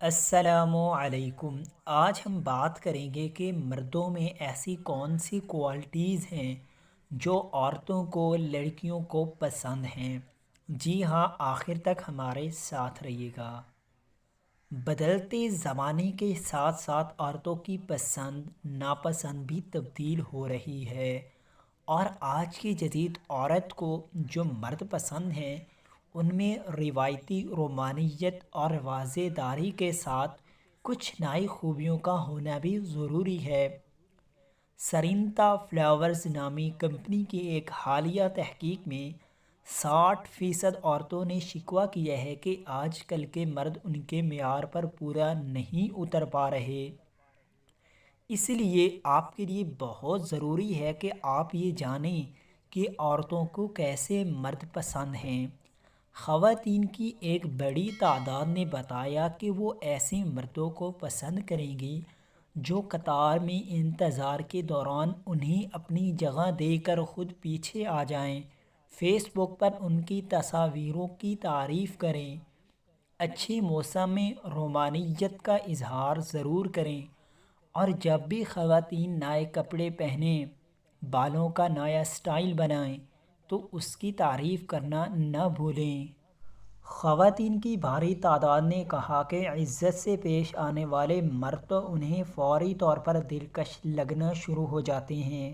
السلام علیکم۔ آج ہم بات کریں گے کہ مردوں میں ایسی کون سی کوالٹیز ہیں جو عورتوں کو لڑکیوں کو پسند ہیں۔ جی ہاں، آخر تک ہمارے ساتھ رہیے گا۔ بدلتے زمانے کے ساتھ ساتھ عورتوں کی پسند ناپسند بھی تبدیل ہو رہی ہے، اور آج کی جدید عورت کو جو مرد پسند ہیں ان میں روایتی رومانیت اور واضح داری کے ساتھ کچھ نئی خوبیوں کا ہونا بھی ضروری ہے۔ سرینتا فلاورز نامی کمپنی کی ایک حالیہ تحقیق میں 60% عورتوں نے شکوہ کیا ہے کہ آج کل کے مرد ان کے معیار پر پورا نہیں اتر پا رہے۔ اس لیے آپ کے لیے بہت ضروری ہے کہ آپ یہ جانیں کہ عورتوں کو کیسے مرد پسند ہیں۔ خواتین کی ایک بڑی تعداد نے بتایا کہ وہ ایسے مردوں کو پسند کریں گی جو قطار میں انتظار کے دوران انہیں اپنی جگہ دے کر خود پیچھے آ جائیں، فیس بک پر ان کی تصاویروں کی تعریف کریں، اچھے موسم میں رومانیت کا اظہار ضرور کریں، اور جب بھی خواتین نئے کپڑے پہنیں، بالوں کا نیا سٹائل بنائیں تو اس کی تعریف کرنا نہ بھولیں۔ خواتین کی بھاری تعداد نے کہا کہ عزت سے پیش آنے والے مرد تو انہیں فوری طور پر دلکش لگنا شروع ہو جاتے ہیں۔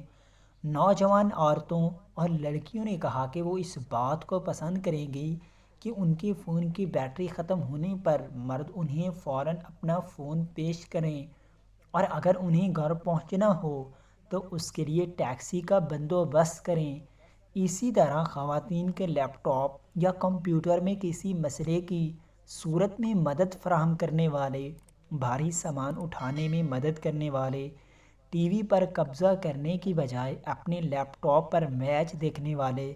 نوجوان عورتوں اور لڑکیوں نے کہا کہ وہ اس بات کو پسند کریں گی کہ ان کے فون کی بیٹری ختم ہونے پر مرد انہیں فوراً اپنا فون پیش کریں، اور اگر انہیں گھر پہنچنا ہو تو اس کے لیے ٹیکسی کا بندوبست کریں۔ اسی طرح خواتین کے لیپ ٹاپ یا کمپیوٹر میں کسی مسئلے کی صورت میں مدد فراہم کرنے والے، بھاری سامان اٹھانے میں مدد کرنے والے، ٹی وی پر قبضہ کرنے کی بجائے اپنے لیپ ٹاپ پر میچ دیکھنے والے،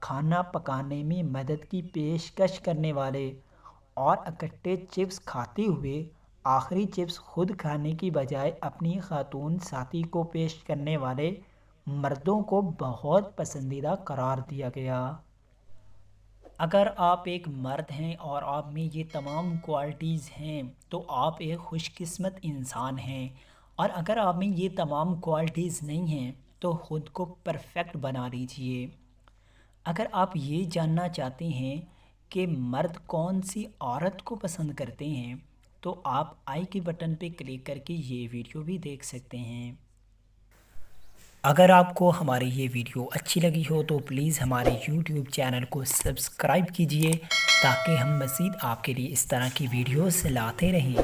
کھانا پکانے میں مدد کی پیشکش کرنے والے، اور اکٹھے چپس کھاتے ہوئے آخری چپس خود کھانے کی بجائے اپنی خاتون ساتھی کو پیش کرنے والے مردوں کو بہت پسندیدہ قرار دیا گیا۔ اگر آپ ایک مرد ہیں اور آپ میں یہ تمام کوالٹیز ہیں تو آپ ایک خوش قسمت انسان ہیں، اور اگر آپ میں یہ تمام کوالٹیز نہیں ہیں تو خود کو پرفیکٹ بنا لیجئے۔ اگر آپ یہ جاننا چاہتے ہیں کہ مرد کون سی عورت کو پسند کرتے ہیں تو آپ آئی کے بٹن پہ کلک کر کے یہ ویڈیو بھی دیکھ سکتے ہیں۔ اگر آپ کو ہماری یہ ویڈیو اچھی لگی ہو تو پلیز ہمارے یوٹیوب چینل کو سبسکرائب کیجئے تاکہ ہم مزید آپ کے لیے اس طرح کی ویڈیوز لاتے رہیں۔